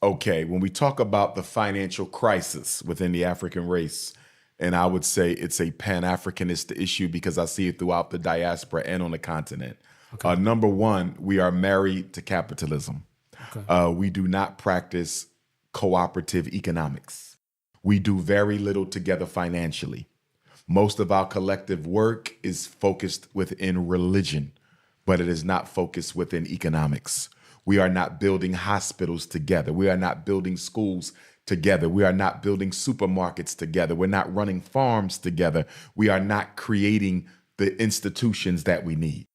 Okay, when we talk about the financial crisis within the African race, and I would say it's a Pan-Africanist issue because I see it throughout the diaspora and on the continent. Okay. Number one, we are married to capitalism. Okay. We do not practice cooperative economics. We do very little together financially. Most of our collective work is focused within religion, but it is not focused within economics. We are not building hospitals together. We are not building schools together. We are not building supermarkets together. We're not running farms together. We are not creating the institutions that we need.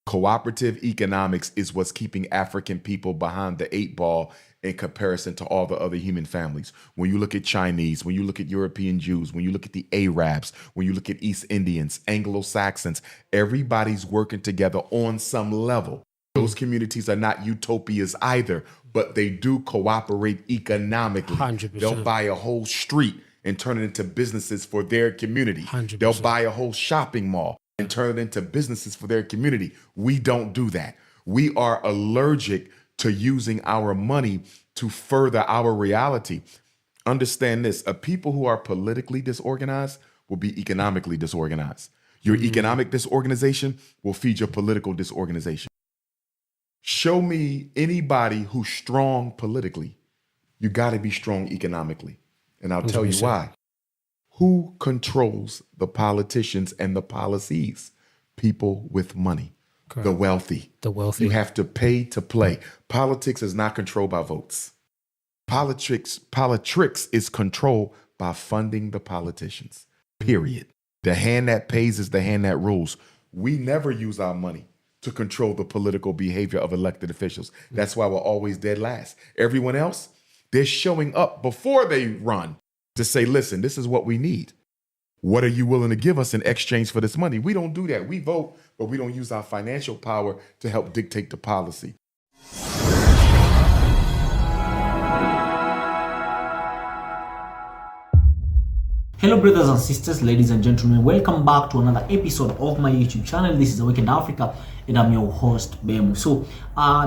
Cooperative economics is what's keeping African people behind the 8 ball in comparison to all the other human families. When you look at Chinese, when you look at European Jews, when you look at the Arabs, when you look at East Indians, Anglo-Saxons, everybody's working together on some level. Those communities are not utopias either, but they do cooperate economically. 100%. They'll buy a whole street and turn it into businesses for their community. 100%. They'll buy a whole shopping mall and turn it into businesses for their community. We don't do that. We are allergic to using our money to further our reality. Understand this, a people who are politically disorganized will be economically disorganized. Your economic disorganization will feed your political disorganization. Show me anybody who's strong politically. You got to be strong economically. And I'll tell you 100%. why. Who controls the politicians and the policies? People with money. Correct. The wealthy. The wealthy. You have to pay to play. Politics is not controlled by votes. Politics is controlled by funding the politicians, period. The hand that pays is the hand that rules. We never use our money to control the political behavior of elected officials. That's why we're always dead last. Everyone else, they're showing up before they run to say, listen, this is what we need. What are you willing to give us in exchange for this money? We don't do that. We vote, but we don't use our financial power to help dictate the policy. Hello brothers and sisters, ladies and gentlemen, welcome back to another episode of my YouTube channel. This is Awakened Africa and I'm your host Bemu. So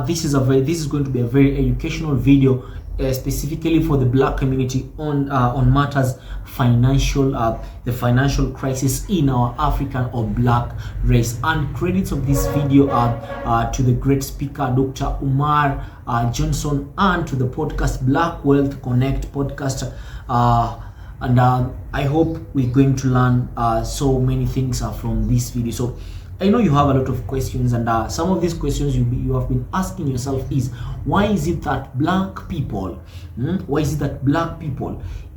this is going to be a very educational video specifically for the black community on matters financial, the financial crisis in our African or black race. And credits of this video are to the great speaker Dr. Umar Johnson and to the podcast Black Wealth Connect podcast. And I hope we're going to learn so many things from this video. So I know you have a lot of questions, and some of these questions you have been asking yourself is, why is it that black people,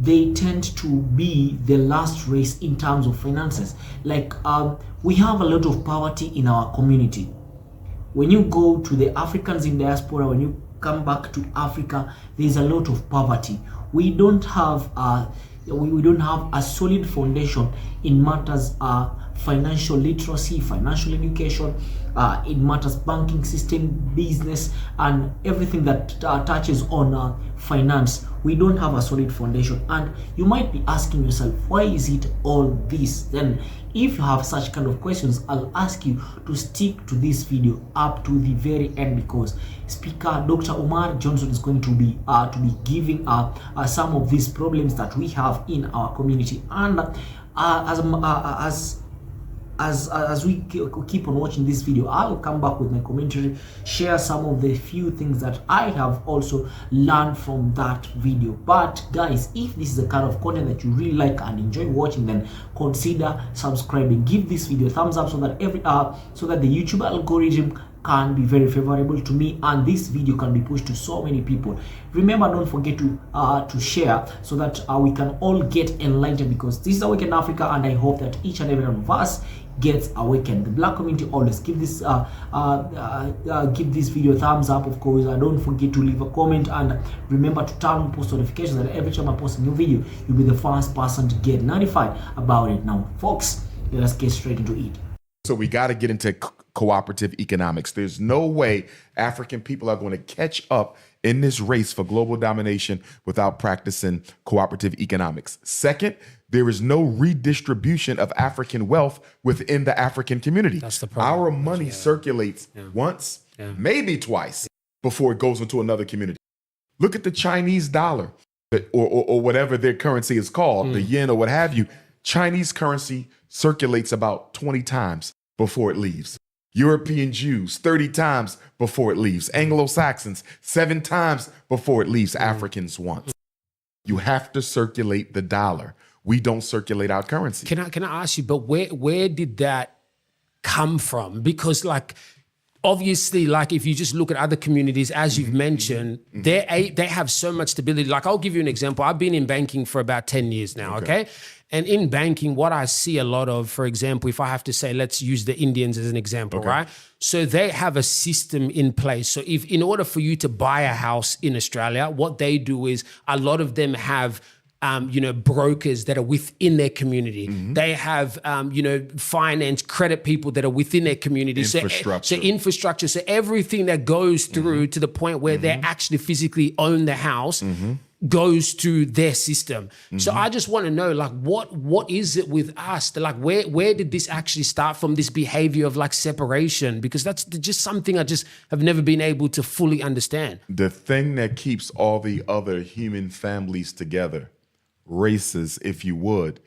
they tend to be the last race in terms of finances? Like we have a lot of poverty in our community. When you go to the Africans in diaspora, when you come back to Africa, there's a lot of poverty. We don't have we don't have a solid foundation in matters financial literacy, financial education, in matters banking system, business, and everything that touches on finance. We don't have a solid foundation. And you might be asking yourself, why is it all this? Then if you have such kind of questions, I'll ask you to stick to this video up to the very end, because Speaker Dr. Umar Johnson is going to be giving some of these problems that we have in our community. And as we keep on watching this video, I'll come back with my commentary, share some of the few things that I have also learned from that video. But guys, if this is the kind of content that you really like and enjoy watching, then consider subscribing. Give this video a thumbs up so that the YouTube algorithm can be very favorable to me and this video can be pushed to so many people. Remember, don't forget to share so that we can all get enlightened, because this is Awakened Africa, and I hope that each and every one of us gets awakened. The black community always give this video a thumbs up, of course. Don't forget to leave a comment, and remember to turn on post notifications, that every time I post a new video, you'll be the first person to get notified about it. Now folks, let us get straight into it. So we got to get into cooperative economics. There's no way African people are going to catch up in this race for global domination without practicing cooperative economics. Second, there is no redistribution of African wealth within the African community. That's the problem. Our money circulates once, maybe twice, before it goes into another community. Look at the Chinese dollar or whatever their currency is called, the yen or what have you. Chinese currency circulates about 20 times before it leaves. European Jews, 30 times before it leaves. Anglo-Saxons, 7 times before it leaves. Africans once. You have to circulate the dollar. We don't circulate our currency. Can I ask you, but where did that come from? Because like, obviously, like if you just look at other communities, as you've mentioned, they have so much stability. Like I'll give you an example. I've been in banking for about 10 years now, okay? And in banking, what I see a lot of, for example, if I have to say, let's use the Indians as an example, right? So they have a system in place. So if in order for you to buy a house in Australia, what they do is a lot of them have brokers that are within their community. They have, finance, credit people that are within their community. Infrastructure. So infrastructure. So everything that goes through to the point where they actually physically own the house goes to their system. So I just want to know, like, what is it with us? Like, where did this actually start from, this behavior of like separation? Because that's just something I just have never been able to fully understand. The thing that keeps all the other human families together, races, if you would,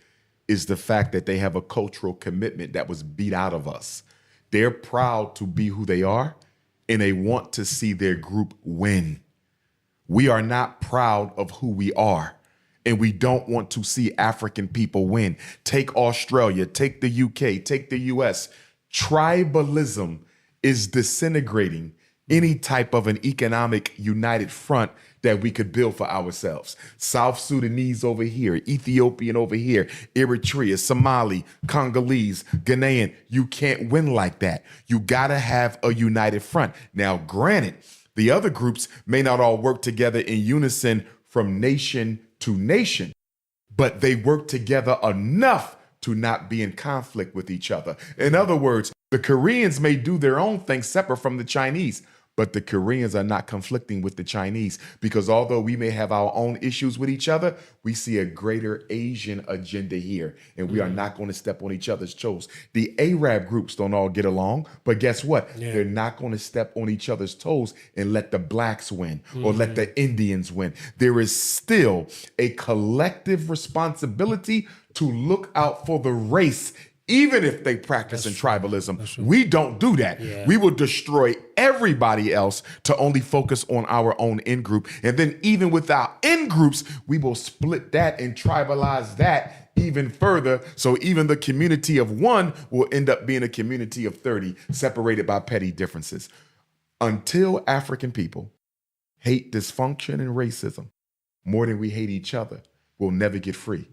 is the fact that they have a cultural commitment that was beat out of us. They're proud to be who they are, and they want to see their group win. We are not proud of who we are, and we don't want to see African people win. Take Australia, take the UK, take the US. Tribalism is disintegrating any type of an economic united front that we could build for ourselves. South Sudanese over here, Ethiopian over here, Eritrea, Somali, Congolese, Ghanaian. You can't win like that. You gotta have a united front. Now, granted, the other groups may not all work together in unison from nation to nation, but they work together enough to not be in conflict with each other. In other words, the Koreans may do their own thing separate from the Chinese, but the Koreans are not conflicting with the Chinese, because although we may have our own issues with each other, we see a greater Asian agenda here, and we are not going to step on each other's toes. The Arab groups don't all get along, but guess what? They're not going to step on each other's toes and let the blacks win or let the Indians win. There is still a collective responsibility to look out for the race. Even if they practice in tribalism, we don't do that. We will destroy everybody else to only focus on our own in-group. And then even with our in-groups, we will split that and tribalize that even further. So even the community of one will end up being a community of 30, separated by petty differences. Until African people hate dysfunction and racism more than we hate each other, we'll never get free.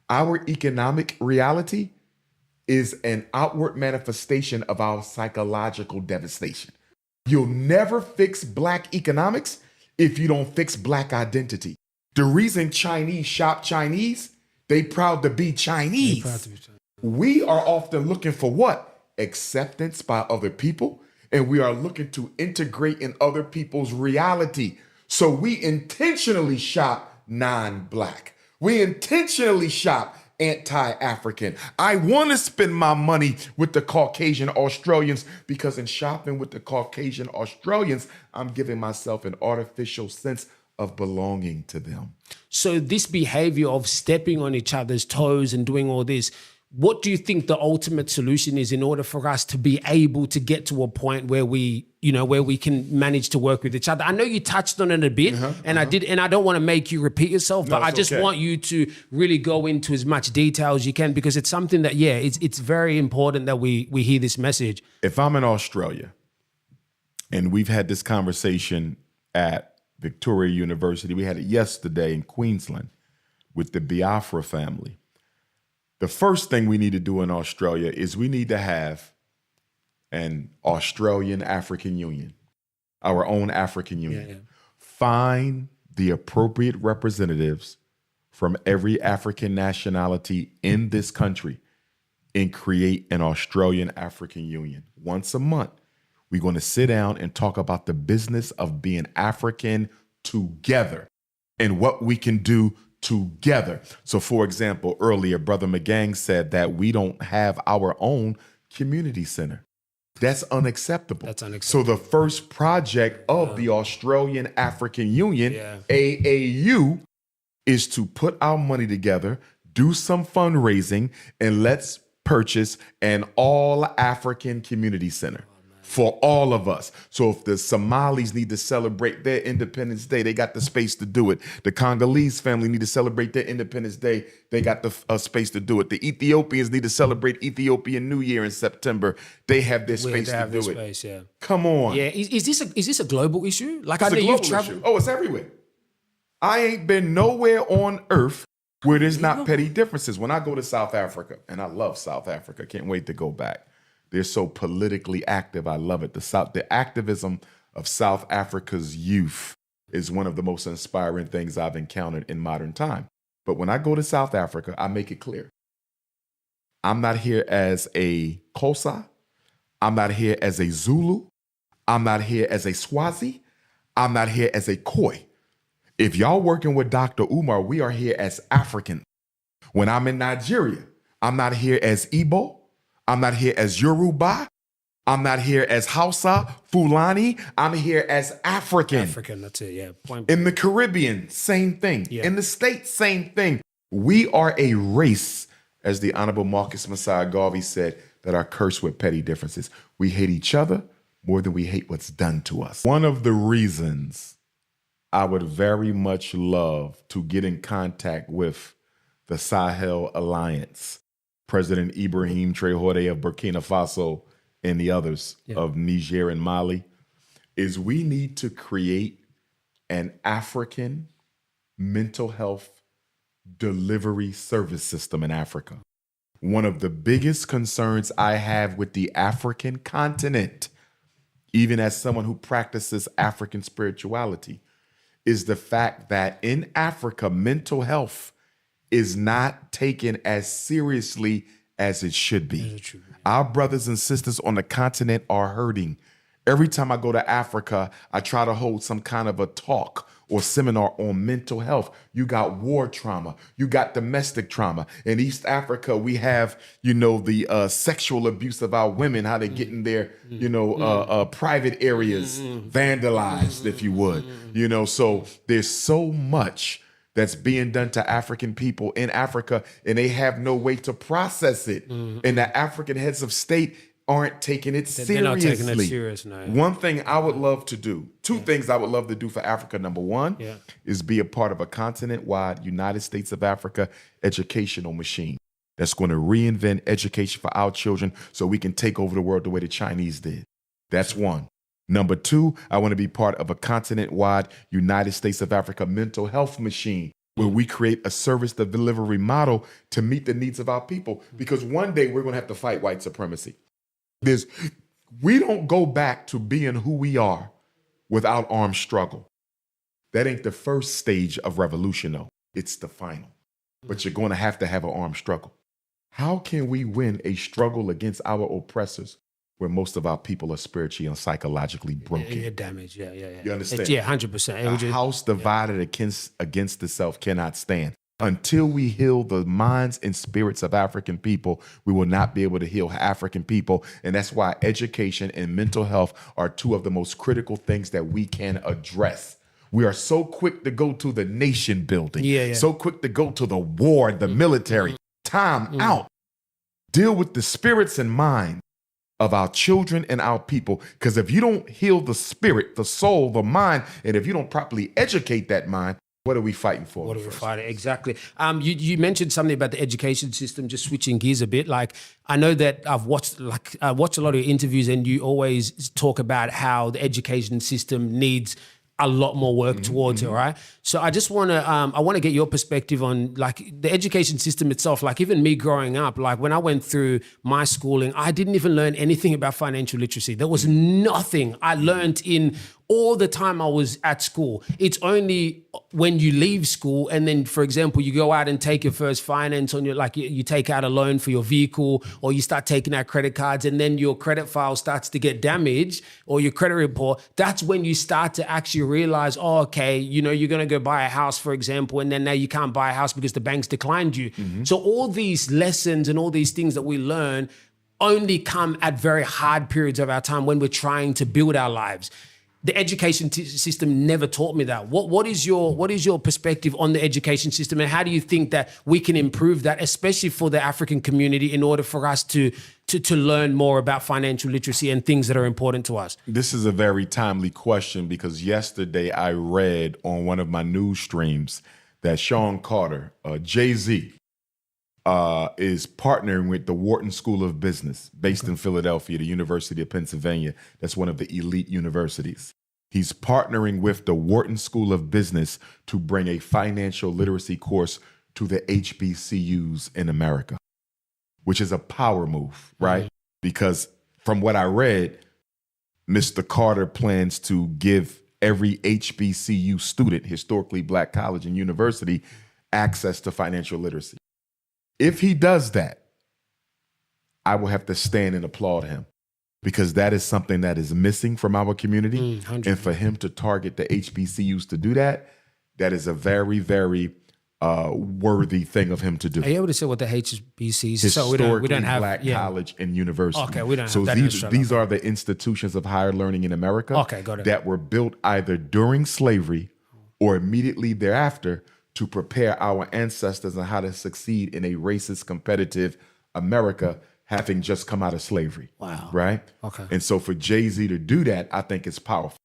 Our economic reality is an outward manifestation of our psychological devastation. You'll never fix Black economics if you don't fix Black identity. The reason Chinese shop Chinese, they proud to be Chinese. We are often looking for what? Acceptance by other people, and we are looking to integrate in other people's reality. So we intentionally shop non-Black. We intentionally shop anti-African. I want to spend my money with the Caucasian Australians because in shopping with the Caucasian Australians, I'm giving myself an artificial sense of belonging to them. So this behavior of stepping on each other's toes and doing all this, what do you think the ultimate solution is in order for us to be able to get to a point where we, where we can manage to work with each other? I know you touched on it a bit, and I don't want to make you repeat yourself, but I just want you to really go into as much detail as you can, because it's something that, it's very important that we hear this message. If I'm in Australia and we've had this conversation at Victoria University, we had it yesterday in Queensland with the Biafra family. The first thing we need to do in Australia is we need to have an Australian African Union, our own African Union. Find the appropriate representatives from every African nationality in this country and create an Australian African Union. Once a month, we're going to sit down and talk about the business of being African together and what we can do together. So for example, earlier, Brother McGang said that we don't have our own community center. That's unacceptable. That's So unacceptable. the first project of the Australian African Union, AAU, is to put our money together, do some fundraising, and let's purchase an all-African community center for all of us. So if the Somalis need to celebrate their Independence Day, they got the space to do it. The Congolese family need to celebrate their Independence Day, they got the space to do it. The Ethiopians need to celebrate Ethiopian New Year in September, they have their space to do it. Space, yeah. Come on. Yeah, is this a global issue? Like, I It's know a you've global traveled. issue. Oh, it's everywhere. I ain't been nowhere on earth where there's not petty differences. When I go to South Africa, and I love South Africa, can't wait to go back. They're so politically active. I love it. The activism of South Africa's youth is one of the most inspiring things I've encountered in modern time. But when I go to South Africa, I make it clear. I'm not here as a Xhosa. I'm not here as a Zulu. I'm not here as a Swazi. I'm not here as a Khoi. If y'all working with Dr. Umar, we are here as Africans. When I'm in Nigeria, I'm not here as Igbo. I'm not here as Yoruba. I'm not here as Hausa, Fulani. I'm here as African. African, that's it, yeah. Point. In the Caribbean, same thing. Yeah. In the States, same thing. We are a race, as the Honorable Marcus Messiah Garvey said, that are cursed with petty differences. We hate each other more than we hate what's done to us. One of the reasons I would very much love to get in contact with the Sahel Alliance, President Ibrahim Traoré of Burkina Faso and the others of Niger and Mali, is we need to create an African mental health delivery service system in Africa. One of the biggest concerns I have with the African continent, even as someone who practices African spirituality, is the fact that in Africa, mental health is not taken as seriously as it should be. Our brothers and sisters on the continent are hurting. Every time I go to Africa, I try to hold some kind of a talk or seminar on mental health. You got war trauma, you got domestic trauma. In East Africa, we have, the sexual abuse of our women, how they get in their, private areas vandalized, if you would. So there's so much that's being done to African people in Africa, and they have no way to process it. And the African heads of state aren't taking it seriously. They're not taking it serious now. One thing I would love to do, two things I would love to do for Africa. Number one is be a part of a continent-wide United States of Africa educational machine that's going to reinvent education for our children so we can take over the world the way the Chinese did. That's one. Number two, I want to be part of a continent-wide United States of Africa mental health machine where we create a service delivery model to meet the needs of our people. Because one day we're going to have to fight white supremacy. We don't go back to being who we are without armed struggle. That ain't the first stage of revolution, though. It's the final. But you're going to have an armed struggle. How can we win a struggle against our oppressors where most of our people are spiritually and psychologically broken? Yeah, damaged, yeah. You understand? 100%. A house divided against itself cannot stand. Until we heal the minds and spirits of African people, we will not be able to heal African people. And that's why education and mental health are two of the most critical things that we can address. We are so quick to go to the nation building, so quick to go to the war, the military. Time out. Deal with the spirits and mind of our children and our people. Because if you don't heal the spirit, the soul, the mind, and if you don't properly educate that mind, what are we fighting for? What are we fighting? Exactly. You mentioned something about the education system, just switching gears a bit. Like, I know that I watched a lot of your interviews, and you always talk about how the education system needs a lot more work towards it, right? So I just want to get your perspective on like the education system itself. Like even me growing up, like when I went through my schooling, I didn't even learn anything about financial literacy. There was nothing I learned in all the time I was at school. It's only when you leave school and then, for example, you go out and take your first finance on your, like you take out a loan for your vehicle, or you start taking out credit cards, and then your credit file starts to get damaged, or your credit report. That's when you start to actually realize, oh, okay, you're going to go buy a house, for example, and then now you can't buy a house because the bank's declined you. So all these lessons and all these things that we learn, only come at very hard periods of our time when we're trying to build our lives. The education system never taught me that. What is your perspective on the education system, and how do you think that we can improve that, especially for the African community, in order for us to learn more about financial literacy and things that are important to us? This is a very timely question, because yesterday I read on one of my news streams that Sean Carter, Jay-Z, is partnering with the Wharton School of Business, based in Philadelphia, the University of Pennsylvania. That's one of the elite universities. He's partnering with the Wharton School of Business to bring a financial literacy course to the HBCUs in America, which is a power move, right? Because from what I read, Mr. Carter plans to give every HBCU student, historically Black college and university, access to financial literacy. If he does that, I will have to stand and applaud him, because that is something that is missing from our community. And for him to target the HBCUs to do that, that is a very, very worthy thing of him to do. Are you able to say what the HBCs? Historically So we don't have Black college and university. Okay, we don't so have that. these are the institutions of higher learning in America. Okay, got it. That were built either during slavery or immediately thereafter to prepare our ancestors on how to succeed in a racist, competitive America, having just come out of slavery. Wow. Right? Okay. And so for Jay-Z to do that, I think it's powerful.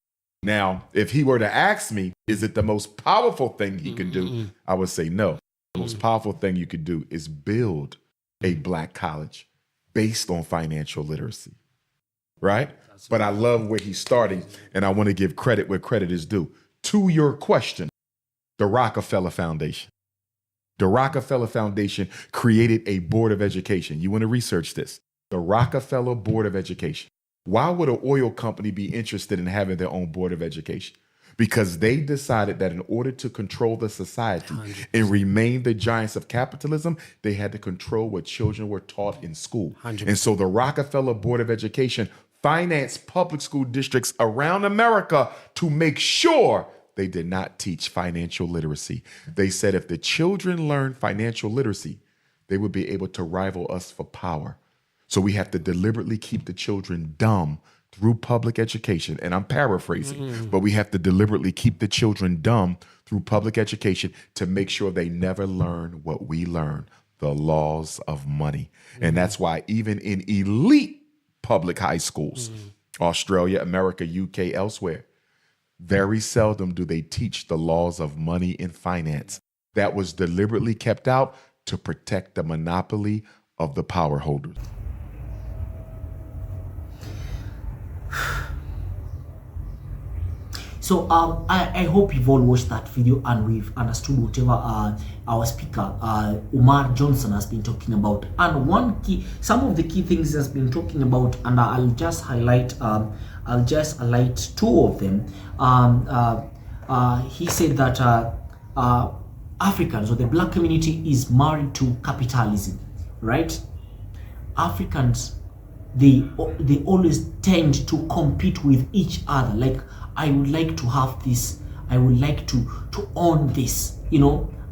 Now, if he were to ask me, is it the most powerful thing he could do? I would say no. The most powerful thing you could do is build a Black college based on financial literacy, right? But I love where he's starting, and I want to give credit where credit is due. To your question, the Rockefeller Foundation. The Rockefeller Foundation created a board of education. You want to research this. The Rockefeller Board of Education. Why would an oil company be interested in having their own board of education? Because they decided that in order to control the society 100%. And remain the giants of capitalism, they had to control what children were taught in school. 100%. And so the Rockefeller Board of Education financed public school districts around America to make sure they did not teach financial literacy. They said if the children learned financial literacy, they would be able to rival us for power. So we have to deliberately keep the children dumb through public education. And I'm paraphrasing, but we have to deliberately keep the children dumb through public education to make sure they never learn what we learn, the laws of money. And that's why even in elite public high schools, Australia, America, UK, elsewhere, very seldom do they teach the laws of money and finance. That was deliberately kept out to protect the monopoly of the power holders. So I hope you've all watched that video and we've understood whatever our speaker Umar Johnson has been talking about. And some of the key things he has been talking about, and I'll just highlight two of them. He said that Africans, or the Black community, is married to capitalism, right? Africans, they always tend to compete with each other. Like, I would like to have this, I would like to own this,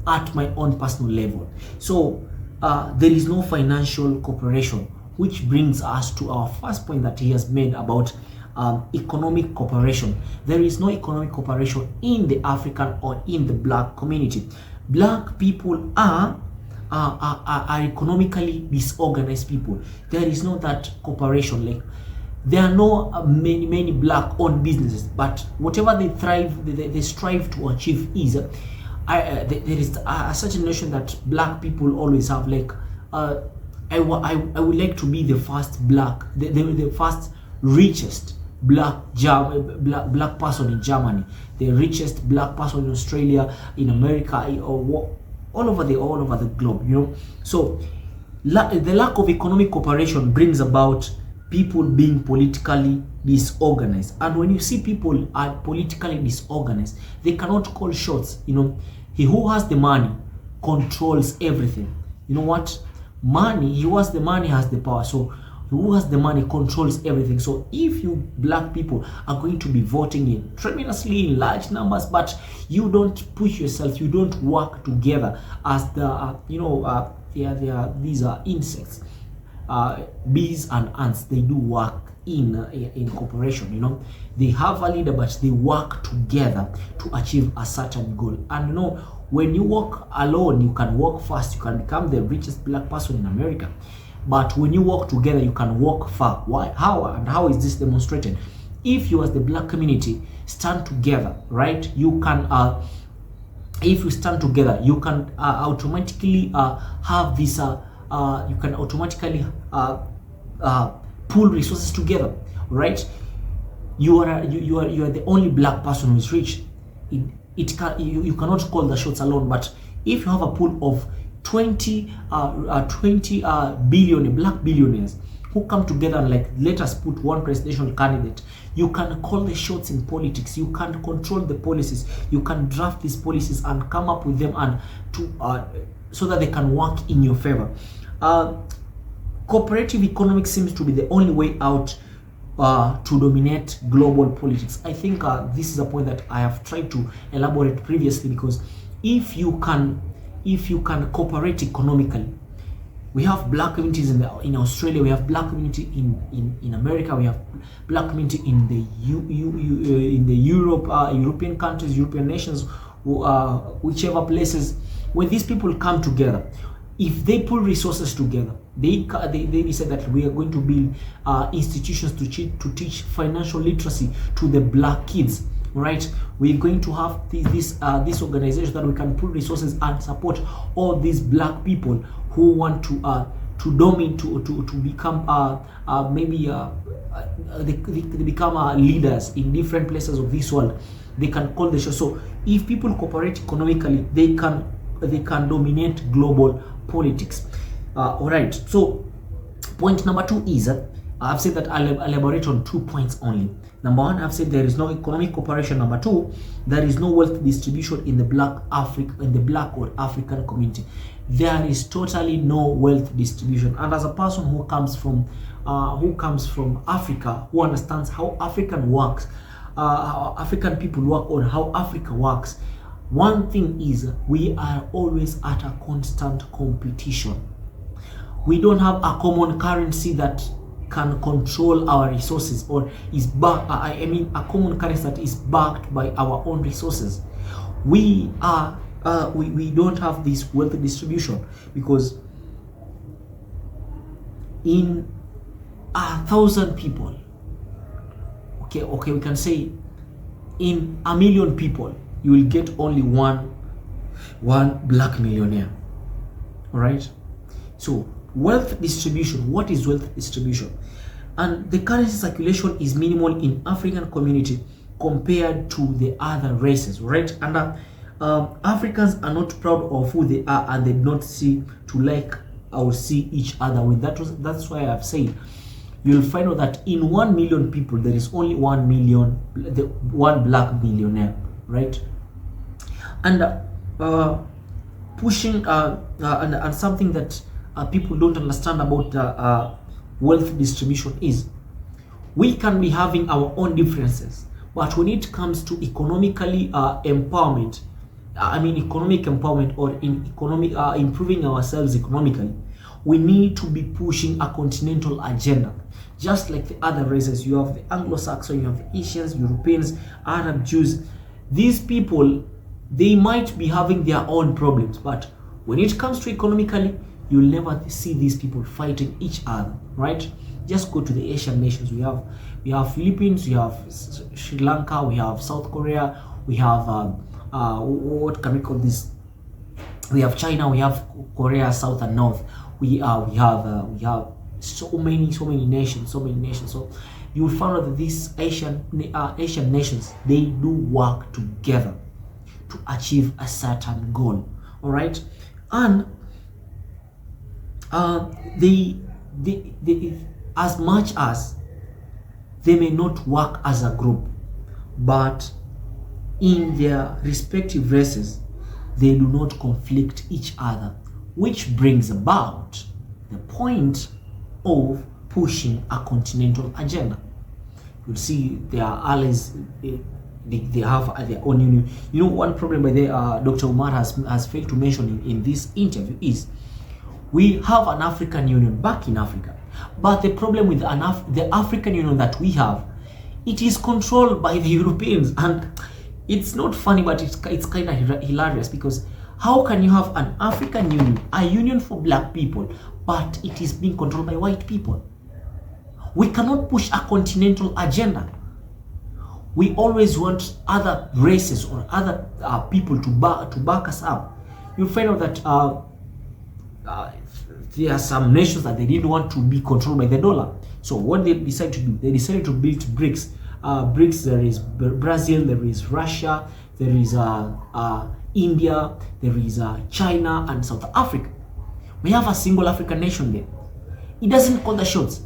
at my own personal level. So there is no financial cooperation, which brings us to our first point that he has made about economic cooperation. There is no economic cooperation in the African or in the Black community. Black people are economically disorganized people. There is no that cooperation. Like, there are no many Black-owned businesses, but whatever they strive to achieve is there is such a notion that Black people always have. Like, I would like to be the first Black, the first richest Black person in Germany, the richest Black person in Australia, in America, or all over the globe. So the lack of economic cooperation brings about people being politically disorganized. And when you see people are politically disorganized, they cannot call shots. He who has the money controls everything. You know what? Money, he who has the money has the power. So who has the money controls everything. So if you Black people are going to be voting in tremendously in large numbers, but you don't push yourself, you don't work together as these are insects. bees and ants, they do work in cooperation. You know, they have a leader, but they work together to achieve a certain goal. And you know, when you work alone, you can walk fast, you can become the richest black person in America. But when you work together, you can walk far. Why? How? And how is this demonstrated? If you as the black community stand together, right, you can if you stand together, you can automatically have this you can automatically pool resources together, right? You are the only black person who is rich. You cannot call the shots alone. But if you have a pool of 20 billion black billionaires who come together and like, let us put one presidential candidate, you can call the shots in politics, you can control the policies, you can draft these policies and come up with them and to so that they can work in your favor. Cooperative economics seems to be the only way out to dominate global politics. I think this is a point that I have tried to elaborate previously, because if you can cooperate economically, we have black communities in Australia, we have black community in America, we have black community in the European countries, European nations, whichever places. When these people come together, if they put resources together, they said that we are going to build institutions to teach financial literacy to the black kids, right? We're going to have this organization that we can put resources and support all these black people who want to dominate, to become maybe they become leaders in different places of this world. They can call the show. So if people cooperate economically, they can dominate global politics. All right. So point number 2 is I've said that I'll elaborate on 2 points only. Number 1, I've said there is no economic cooperation. Number 2, there is no wealth distribution in the black or African community. There is totally no wealth distribution. And as a person who comes from Africa, who understands how African works, how African people work, or how Africa works, one thing is we are always at a constant competition. We don't have a common currency that can control our resources, or is backed. I mean, a common currency that is backed by our own resources. We don't have this wealth distribution, because in 1,000 people, okay, we can say in 1 million people, you will get only one black millionaire. All right. So wealth distribution, what is wealth distribution? And the currency circulation is minimal in African community compared to the other races, right? And Africans are not proud of who they are, and they don't see to like or see each other with. That's why I've said you'll find out that in 1 million people there is only 1 black millionaire, right? And pushing and something that people don't understand about wealth distribution is we can be having our own differences, but when it comes to economically empowerment, economic empowerment, or in economic improving ourselves economically, we need to be pushing a continental agenda. Just like the other races, you have the Anglo-Saxon, you have Asians, Europeans, Arab, Jews. These people, they might be having their own problems, but when it comes to economically, you'll never see these people fighting each other, right? Just go to the Asian nations. We have Philippines, we have Sri Lanka, we have South Korea, we have what can we call this? We have China, we have Korea, South and North. We have so many nations. So you will find out that these Asian nations, they do work together to achieve a certain goal. All right, and they as much as they may not work as a group, but in their respective races, they do not conflict each other, which brings about the point of pushing a continental agenda. You'll see their allies, they have their own union. You know, one problem by Dr. Umar has failed to mention in this interview is We have an African Union back in Africa, but the problem with the African Union that we have, it is controlled by the Europeans, and it's not funny, but it's kind of hilarious, because how can you have an African Union, a union for black people, but it is being controlled by white people? We cannot push a continental agenda. We always want other races or other people to back us up. You'll find out that there are some nations that they didn't want to be controlled by the dollar. So what they decided to do, they decided to build BRICS. BRICS, there is Brazil, there is Russia, there is India, there is China and South Africa. We have a single African nation there. It doesn't call the shots.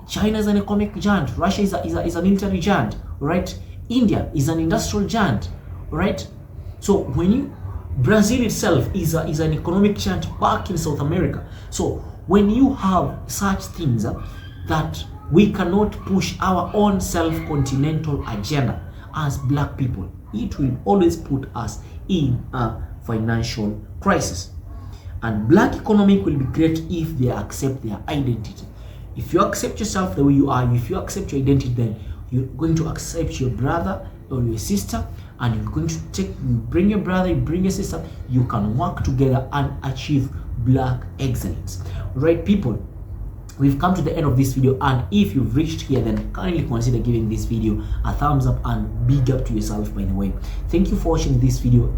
China is an economic giant. Russia is a military giant. Right? India is an industrial giant. Right? So when Brazil itself is an economic giant back in South America. So when you have such things that we cannot push our own self-continental agenda as black people, it will always put us in a financial crisis. And black economic will be great if they accept their identity. If you accept yourself the way you are, if you accept your identity, then you're going to accept your brother or your sister, and you're going to bring your brother, you bring your sister, you can work together and achieve black excellence. Right, people? We've come to the end of this video, and if you've reached here, then kindly consider giving this video a thumbs up, and big up to yourself, by the way. Thank you for watching this video.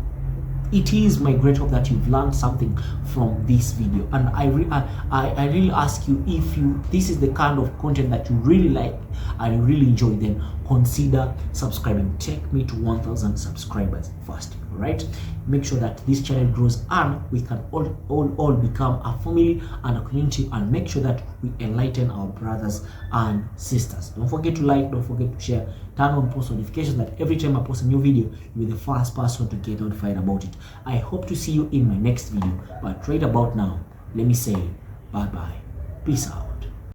It is my great hope that you've learned something from this video, and I really ask you, if this is the kind of content that you really like and you really enjoy, then consider subscribing. Take me to 1,000 subscribers first, right? Make sure that this channel grows and we can all become a family and a community, and make sure that we enlighten our brothers and sisters. Don't forget to like, don't forget to share, turn on post notifications, that every time I post a new video, you'll be the first person to get notified about it. I hope to see you in my next video, but right about now, let me say bye bye, peace out.